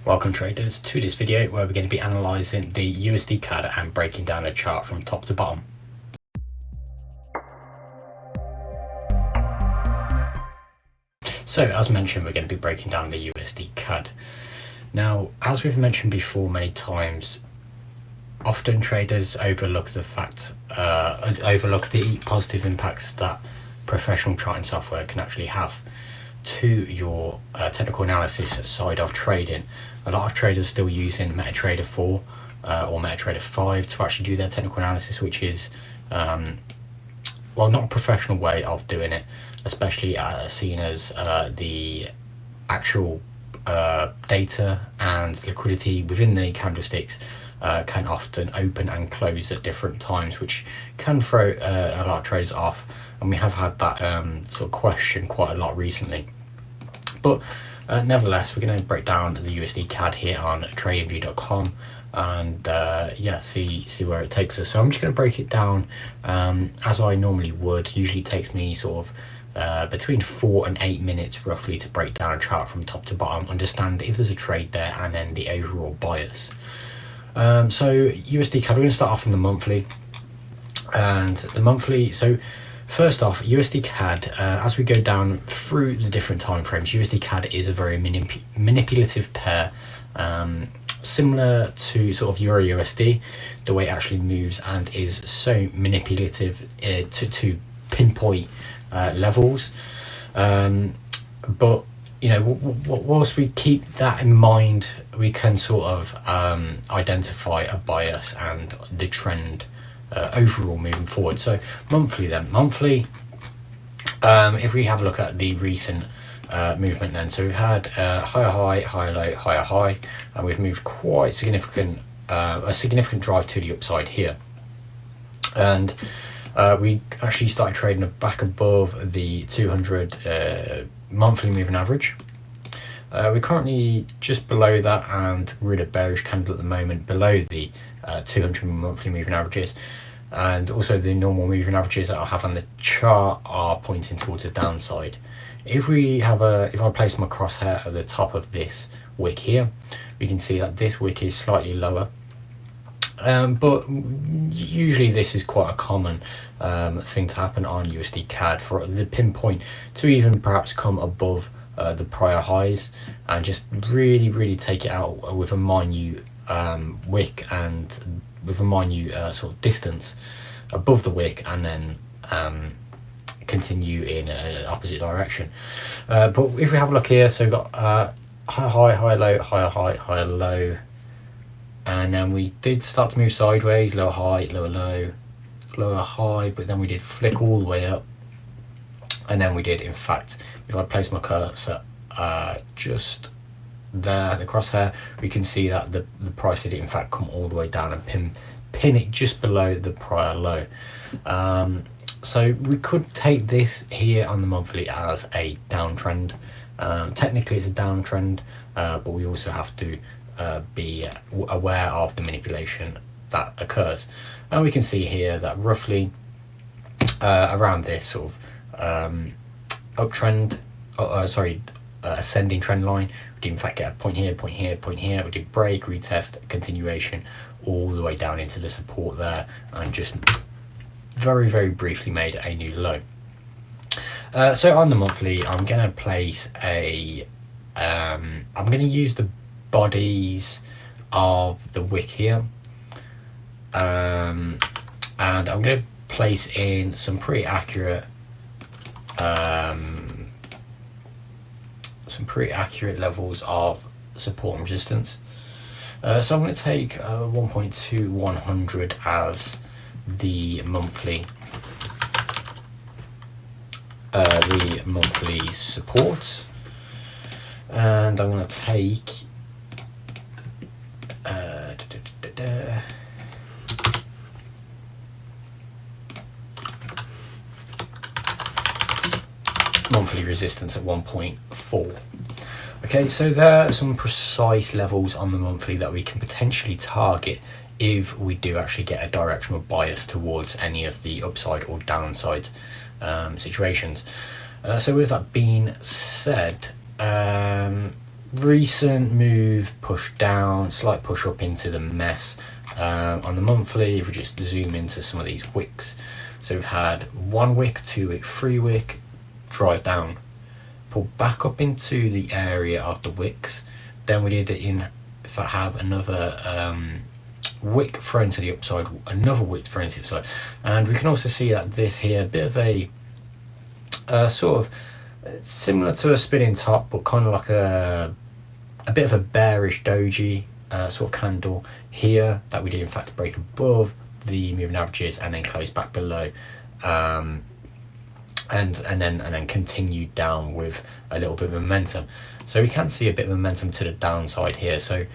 Welcome traders to this video where we're going to be analysing the USDcad and breaking down a chart from top to bottom. So as mentioned, we're going to be breaking down the USDcad. Now, as we've mentioned before many times, often traders overlook the positive impacts that professional charting software can actually have to your technical analysis side of trading. A lot of traders still using MetaTrader 4 or MetaTrader 5 to actually do their technical analysis, which is well, not a professional way of doing it, especially seen as the actual data and liquidity within the candlesticks can often open and close at different times, which can throw a lot of traders off, and we have had that sort of question quite a lot recently. But nevertheless, we're going to break down the USDcad here on tradingview.com and yeah, see where it takes us. So I'm just going to break it down as I normally would. Usually takes me sort of between 4 and 8 minutes roughly to break down a chart from top to bottom, understand if there's a trade there, and then the overall bias. So USDcad, we're going to start off on the monthly, and the monthly. So first off, USDcad, as we go down through the different time frames, USDcad is a very manipulative pair, similar to sort of Euro USD, the way it actually moves, and is so manipulative to pinpoint levels. But you know, whilst we keep that in mind, we can sort of identify a bias and the trend overall moving forward. So monthly, if we have a look at the recent movement, then so we've had higher high, higher low, higher high, and we've moved quite significant, a significant drive to the upside here, and we actually started trading back above the 200 monthly moving average. We're currently just below that, and we're in a bearish candle at the moment below the 200 monthly moving averages, and also the normal moving averages that I have on the chart are pointing towards the downside. If I place my crosshair at the top of this wick here, we can see that this wick is slightly lower, but usually this is quite a common thing to happen on USDcad, for the pinpoint to even perhaps come above the prior highs and just really take it out with a minute wick, and with a minute sort of distance above the wick, and then continue in an opposite direction. But if we have a look here, so we've got higher high, higher low, higher high, higher low, and then we did start to move sideways, lower high, lower low, lower high, but then we did flick all the way up, and then we did, in fact, if I place my cursor just there, the crosshair, we can see that the price did in fact come all the way down and pin it just below the prior low. So we could take this here on the monthly as a downtrend. Technically it's a downtrend, but we also have to be aware of the manipulation that occurs, and we can see here that roughly around this sort of uptrend, ascending trend line, we did in fact get a point here, point here, point here. We did break, retest, continuation, all the way down into the support there, and just very briefly made a new low. So on the monthly, I'm going to place a I'm going to use the bodies of the wick here, and I'm going to place in some pretty accurate levels of support and resistance. So I'm going to take 1.2100 as the monthly support, and I'm going to take monthly resistance at 1.4. Okay, so there are some precise levels on the monthly that we can potentially target if we do actually get a directional bias towards any of the upside or downside situations. So with that being said, recent move, push down, slight push up into the mess. On the monthly, if we just zoom into some of these wicks, so we've had 1 wick, 2 wick, 3 wick, drive down, pull back up into the area of the wicks. Then we did it in, if I have another wick thrown to the upside, another wick thrown to the upside, and we can also see that this here, a bit of a sort of similar to a spinning top, but kind of like a bit of a bearish doji sort of candle here that we did in fact break above the moving averages and then close back below, and then continue down with a little bit of momentum. So we can see a bit of momentum to the downside here. So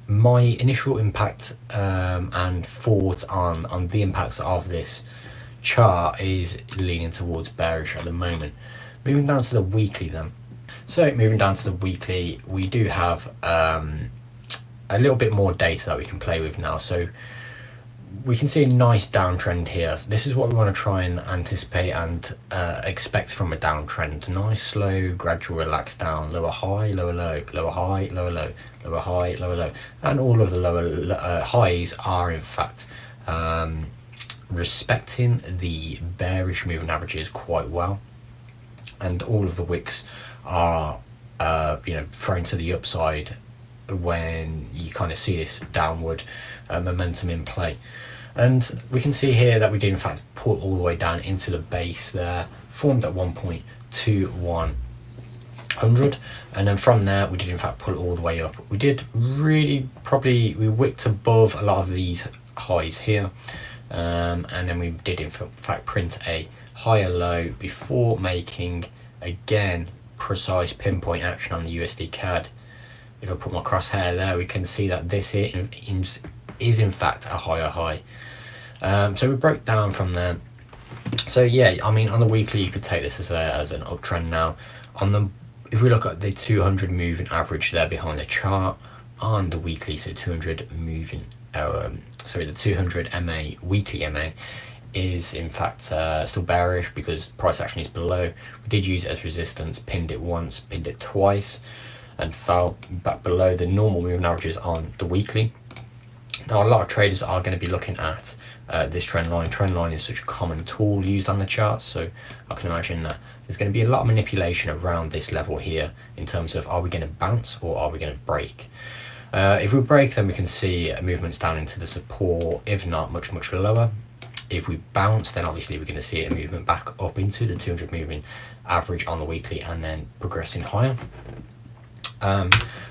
my initial impact and thought on the impacts of this chart is leaning towards bearish at the moment. Moving down to the weekly then. So moving down to the weekly, we do have a little bit more data that we can play with now. So we can see a nice downtrend here. So this is what we want to try and anticipate and expect from a downtrend. Nice, slow, gradual relax down, lower high, lower low, lower high, lower low, lower high, lower low. And all of the lower highs are in fact respecting the bearish moving averages quite well. And all of the wicks are thrown to the upside when you kind of see this downward momentum in play. And we can see here that we did in fact pull all the way down into the base there, formed at 1.2100, and then from there we did in fact pull all the way up. We did really we wicked above a lot of these highs here, and then we did in fact print a higher low before making again precise pinpoint action on the USDcad. If I put my crosshair there, we can see that this here is in fact a higher high. So we broke down from there. So yeah, I mean on the weekly you could take this as an uptrend now. If we look at the 200 moving average there behind the chart on the weekly, so 200 moving, the 200 MA weekly MA is in fact still bearish because price action is below. We did use it as resistance, pinned it once, pinned it twice, and fell back below the normal moving averages on the weekly. Now a lot of traders are going to be looking at this trend line. Trend line is such a common tool used on the charts, so I can imagine that there's going to be a lot of manipulation around this level here in terms of, are we going to bounce or are we going to break? If we break, then we can see movements down into the support, if not much lower. If we bounce, then obviously we're going to see a movement back up into the 200 moving average on the weekly and then progressing higher.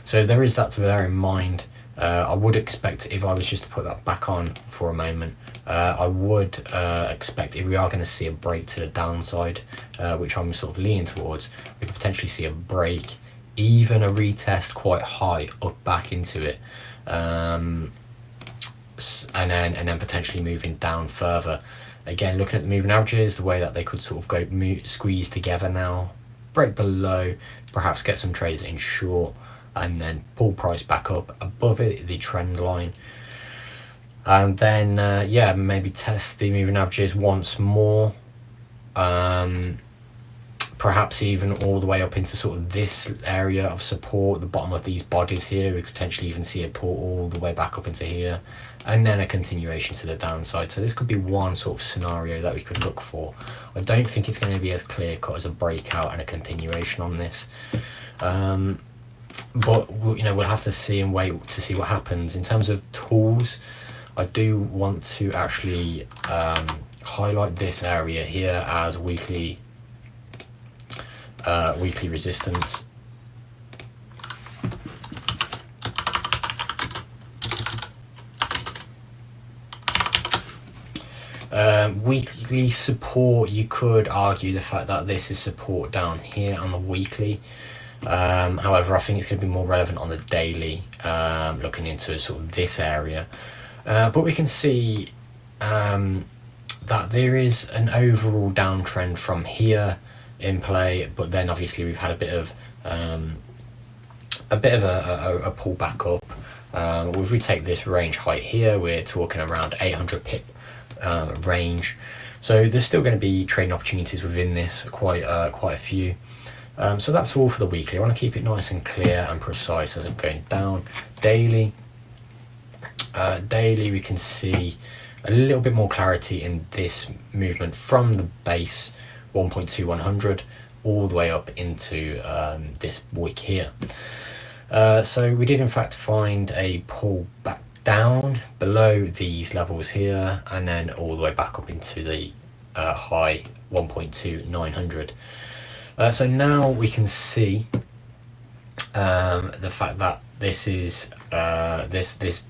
So there is that to bear in mind. I would expect, if I was just to put that back on for a moment, I would expect if we are going to see a break to the downside, which I'm sort of leaning towards, we could potentially see a break, even a retest quite high up back into it, and then potentially moving down further. Again, looking at the moving averages, the way that they could sort of go squeeze together now, break below, perhaps get some trades in short, and then pull price back up above it, the trend line, and then maybe test the moving averages once more, perhaps even all the way up into sort of this area of support, the bottom of these bodies here. We could potentially even see it pull all the way back up into here, and then a continuation to the downside. So this could be one sort of scenario that we could look for. I don't think it's going to be as clear cut as a breakout and a continuation on this, but we'll have to see and wait to see what happens. In terms of tools, I do want to actually highlight this area here as weekly resistance. Weekly support, you could argue the fact that this is support down here on the weekly. However, I think it's going to be more relevant on the daily, looking into sort of this area. But we can see that there is an overall downtrend from here in play, but then obviously we've had a bit of a pull back up. If we take this range height here, we're talking around 800 pip range. So there's still going to be trading opportunities within this, quite a few. So that's all for the weekly. I want to keep it nice and clear and precise as I'm going down. Daily, we can see a little bit more clarity in this movement from the base 1.2100 all the way up into this wick here. So we did in fact find a pull back down below these levels here, and then all the way back up into the high 1.2900. So now we can see the fact that this is this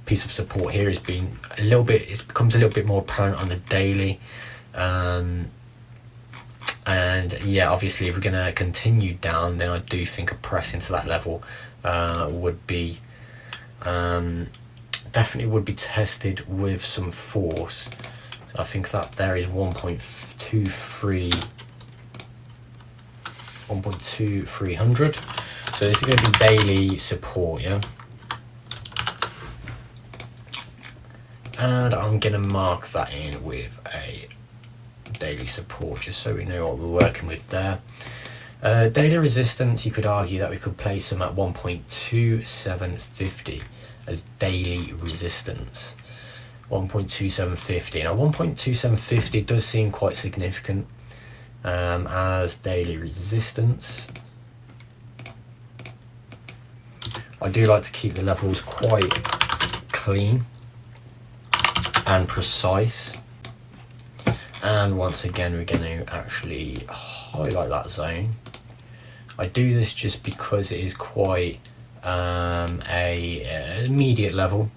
piece of support here has been it becomes a little bit more apparent on the daily, and yeah, obviously if we're going to continue down, then I do think a press into that level would be definitely would be tested with some force. So I think that there is 1.2300. So this is going to be daily support, yeah. And I'm going to mark that in with a daily support, just so we know what we're working with there. Daily resistance, you could argue that we could place them at 1.2750 as daily resistance. 1.2750. Now 1.2750 does seem quite significant as daily resistance. I do like to keep the levels quite clean and precise, and once again we're going to actually highlight that zone. I do this just because it is quite a immediate level,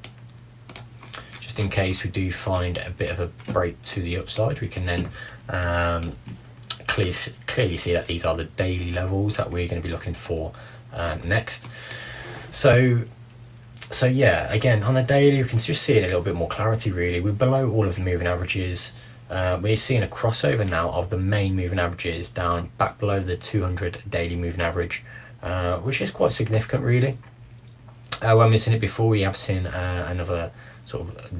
just in case we do find a bit of a break to the upside. We can then clearly see that these are the daily levels that we're going to be looking for next. So yeah, again on the daily we can just see it a little bit more clarity. Really, we're below all of the moving averages. We're seeing a crossover now of the main moving averages down back below the 200 daily moving average, which is quite significant really. When we've seen it before, we have seen another sort of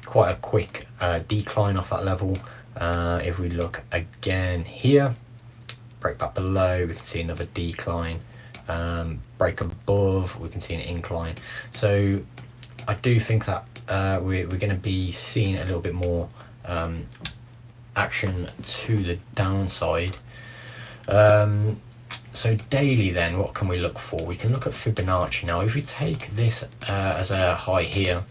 quite a quick decline off that level. If we look again here, break back below, we can see another decline. Break above, we can see an incline. So I do think that we're going to be seeing a little bit more action to the downside. So daily then, what can we look for? We can look at Fibonacci. Now if we take this as a high here,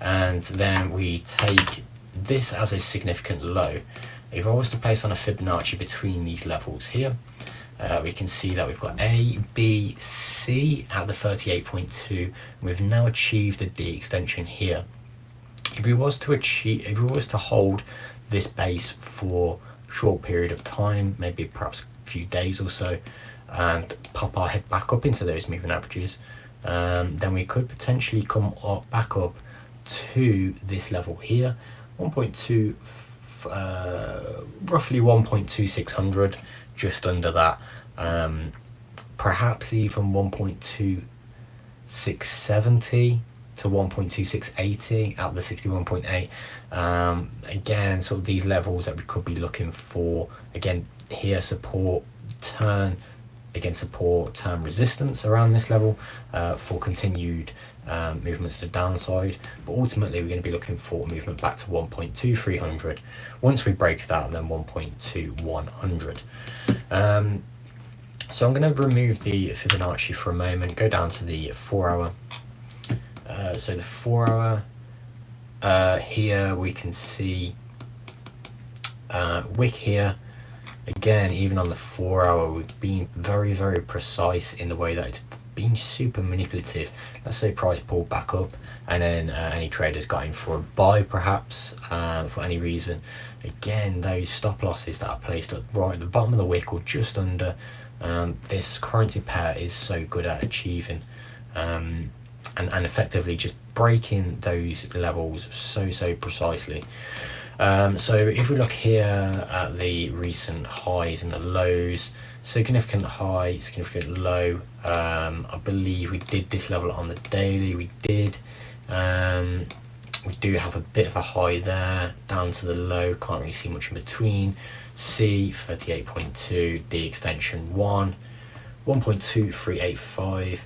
and then we take this as a significant low, if I was to place on a Fibonacci between these levels here, we can see that we've got A, B, C at the 38.2. We've now achieved a D extension here. If we was to hold this base for a short period of time, maybe perhaps a few days or so, and pop our head back up into those moving averages, then we could potentially come back up to this level here, 1.2, roughly 1.2600, just under that, perhaps even 1.2670 to 1.2680 at the 61.8. Again, sort of these levels that we could be looking for. Again, here support, turn resistance around this level for continued movements to the downside, but ultimately we're going to be looking for movement back to 1.2300. Once we break that, then 1.2100. So I'm going to remove the Fibonacci for a moment, go down to the 4 hour. So the 4 hour, here we can see wick here. Again, even on the 4 hour, we've been very, very precise in the way that it's been super manipulative. Let's say price pulled back up, and then any traders got in for a buy perhaps for any reason. Again, those stop losses that are placed right at the bottom of the wick or just under, this currency pair is so good at achieving and effectively just breaking those levels so precisely. So if we look here at the recent highs and the lows, significant high, significant low, I believe we did this level on the daily, we did. We do have a bit of a high there, down to the low, can't really see much in between. C, 38.2, D extension 1, 1.2385,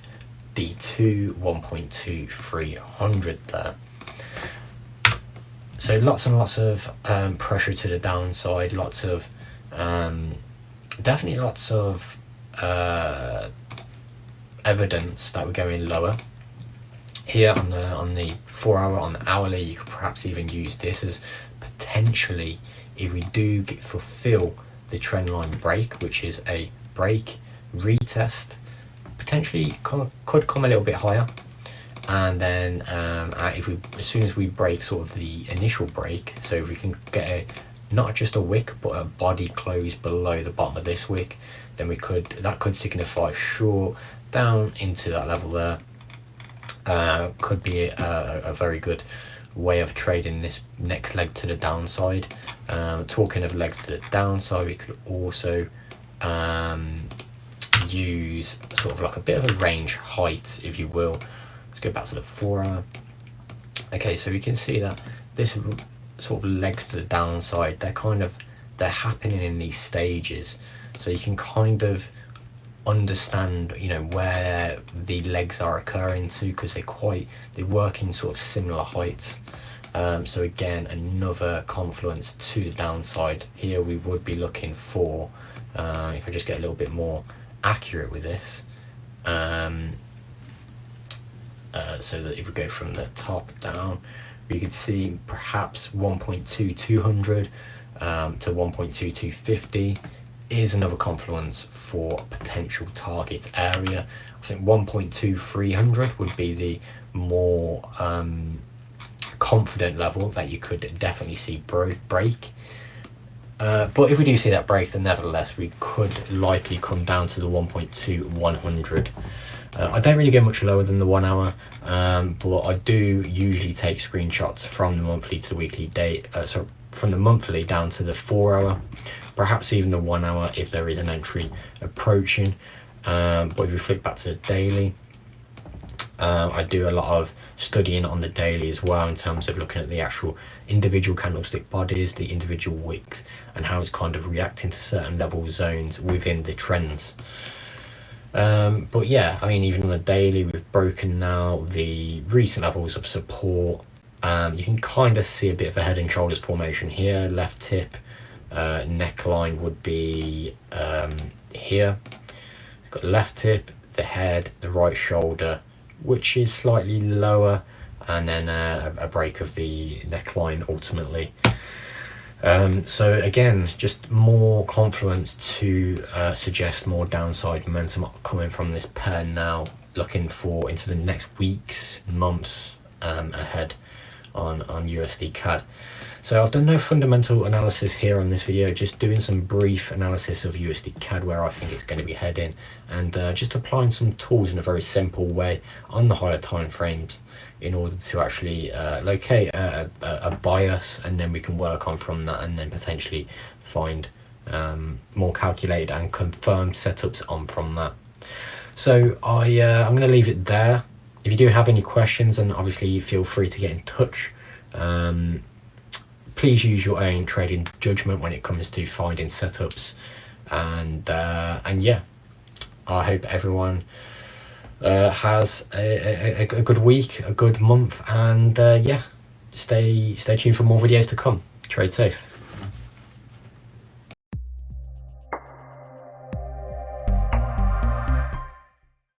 D2 1.2300 there. So lots and lots of pressure to the downside, lots of definitely lots of evidence that we're going lower. Here on the 4 hour, on the hourly, you could perhaps even use this as potentially, if we do fulfill the trend line break, which is a break retest, potentially could come a little bit higher, and then if we, as soon as we break sort of the initial break, so if we can get not just a wick but a body close below the bottom of this wick, then that could signify short down into that level there. Could be a very good way of trading this next leg to the downside. Talking of legs to the downside, we could also use sort of like a bit of a range height, if you will. Let's go back to the 4 hour. Okay, so we can see that this sort of legs to the downside, they're happening in these stages, so you can kind of understand, you know, where the legs are occurring to, because they work in sort of similar heights. So again, another confluence to the downside. Here we would be looking for, if I just get a little bit more accurate with this, so that if we go from the top down, we could see perhaps 1.2200 to 1.2250 is another confluence for potential target area. I think 1.2300 would be the more confident level that you could definitely see break. But if we do see that break, then nevertheless we could likely come down to the 1.2100. I don't really go much lower than the 1 hour, but I do usually take screenshots from the monthly to the weekly date, so from the monthly down to the 4 hour, perhaps even the 1 hour if there is an entry approaching. But if we flick back to the daily, I do a lot of studying on the daily as well, in terms of looking at the actual individual candlestick bodies, the individual wicks, and how it's kind of reacting to certain level zones within the trends. But yeah, I mean, even on the daily, we've broken now the recent levels of support. You can kind of see a bit of a head and shoulders formation here. Left tip neckline would be here. We've got left tip, the head, the right shoulder, which is slightly lower, and then a break of the neckline ultimately. So again, just more confluence to suggest more downside momentum coming from this pair now, looking for into the next weeks, months ahead on USDcad. So I've done no fundamental analysis here on this video, just doing some brief analysis of USDcad, where I think it's going to be heading, and just applying some tools in a very simple way on the higher time frames in order to actually locate a bias, and then we can work on from that, and then potentially find more calculated and confirmed setups on from that. So I'm going to leave it there. If you do have any questions, and obviously feel free to get in touch. Please use your own trading judgment when it comes to finding setups, and yeah, I hope everyone has a good week, a good month, and yeah, stay tuned for more videos to come. Trade safe.